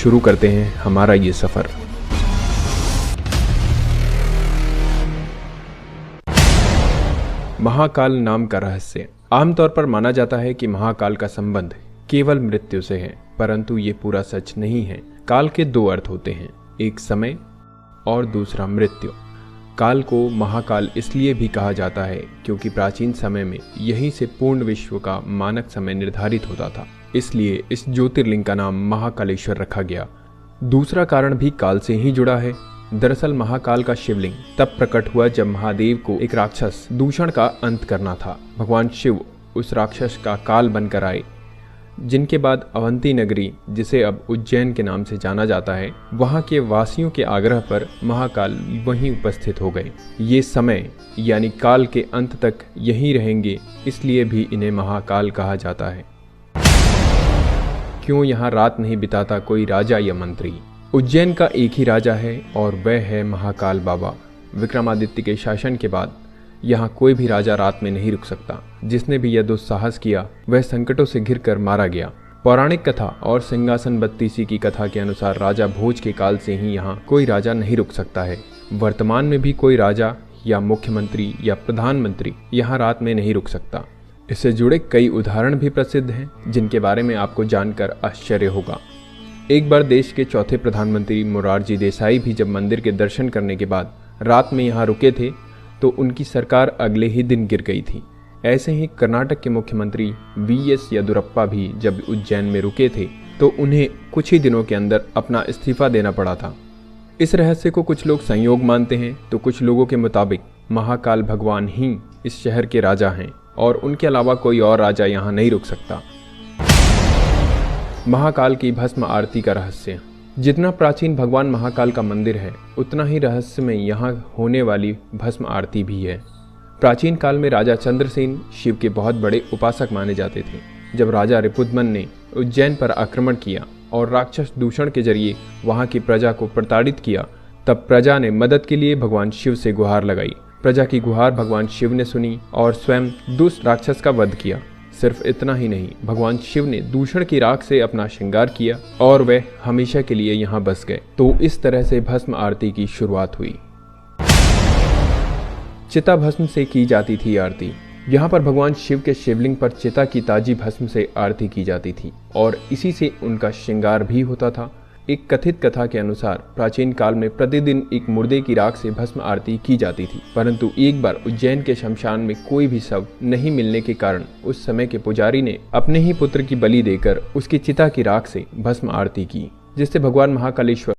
शुरू करते हैं हमारा ये सफ़र। महाकाल नाम का रहस्य। आमतौर पर माना जाता है कि महाकाल का संबंध केवल मृत्यु से है, परंतु ये पूरा सच नहीं है। काल के दो अर्थ होते हैं, एक समय और दूसरा मृत्यु। काल को महाकाल इसलिए भी कहा जाता है क्योंकि प्राचीन समय में यहीं से पूर्ण विश्व का मानक समय निर्धारित होता था, इसलिए इस ज्योतिर्लिंग का नाम महाकालेश्वर रखा गया। दूसरा कारण भी काल से ही जुड़ा है। दरअसल महाकाल का शिवलिंग तब प्रकट हुआ जब महादेव को एक राक्षस दूषण का अंत करना था। भगवान शिव उस राक्षस का काल बनकर आए, जिनके बाद अवंती नगरी, जिसे अब उज्जैन के नाम से जाना जाता है, वहां के वासियों के आग्रह पर महाकाल वहीं उपस्थित हो गए। ये समय यानी काल के अंत तक यहीं रहेंगे, इसलिए भी इन्हें महाकाल कहा जाता है। क्यों यहाँ रात नहीं बिताता कोई राजा या मंत्री? उज्जैन का एक ही राजा है और वह है महाकाल बाबा। विक्रमादित्य के शासन के बाद यहाँ कोई भी राजा रात में नहीं रुक सकता। जिसने भी यह दुस्साहस किया वह संकटों से घिरकर मारा गया। पौराणिक कथा और सिंहासन बत्तीसी की कथा के अनुसार राजा भोज के काल से ही यहाँ कोई राजा नहीं रुक सकता है। वर्तमान में भी कोई राजा या मुख्यमंत्री या प्रधानमंत्री यहाँ रात में नहीं रुक सकता। इससे जुड़े कई उदाहरण भी प्रसिद्ध हैं, जिनके बारे में आपको जानकर आश्चर्य होगा। एक बार देश के चौथे प्रधानमंत्री मोरारजी देसाई भी जब मंदिर के दर्शन करने के बाद रात में यहाँ रुके थे तो उनकी सरकार अगले ही दिन गिर गई थी। ऐसे ही कर्नाटक के मुख्यमंत्री वीएस येदियुरप्पा भी जब उज्जैन में रुके थे तो उन्हें कुछ ही दिनों के अंदर अपना इस्तीफा देना पड़ा था। इस रहस्य को कुछ लोग संयोग मानते हैं तो कुछ लोगों के मुताबिक महाकाल भगवान ही इस शहर के राजा हैं और उनके अलावा कोई और राजा यहाँ नहीं रुक सकता। महाकाल की भस्म आरती का रहस्य। जितना प्राचीन भगवान महाकाल का मंदिर है, उतना ही रहस्य में यहाँ होने वाली भस्म आरती भी है। प्राचीन काल में राजा चंद्रसेन शिव के बहुत बड़े उपासक माने जाते थे। जब राजा रिपुदमन ने उज्जैन पर आक्रमण किया और राक्षस दूषण के जरिए वहाँ की प्रजा को प्रताड़ित किया, तब प्रजा ने मदद के लिए भगवान शिव से गुहार लगाई। प्रजा की गुहार भगवान शिव ने सुनी और स्वयं दुष्ट राक्षस का वध किया। सिर्फ इतना ही नहीं, भगवान शिव ने दूषण की राख से अपना श्रृंगार किया और वे हमेशा के लिए यहाँ बस गए। तो इस तरह से भस्म आरती की शुरुआत हुई। चिता भस्म से की जाती थी आरती। यहाँ पर भगवान शिव के शिवलिंग पर चिता की ताजी भस्म से आरती की जाती थी और इसी से उनका श्रृंगार भी होता था। एक कथित कथा के अनुसार प्राचीन काल में प्रतिदिन एक मुर्दे की राख से भस्म आरती की जाती थी, परंतु एक बार उज्जैन के शमशान में कोई भी शव नहीं मिलने के कारण उस समय के पुजारी ने अपने ही पुत्र की बलि देकर उसकी चिता की राख से भस्म आरती की, जिससे भगवान महाकालेश्वर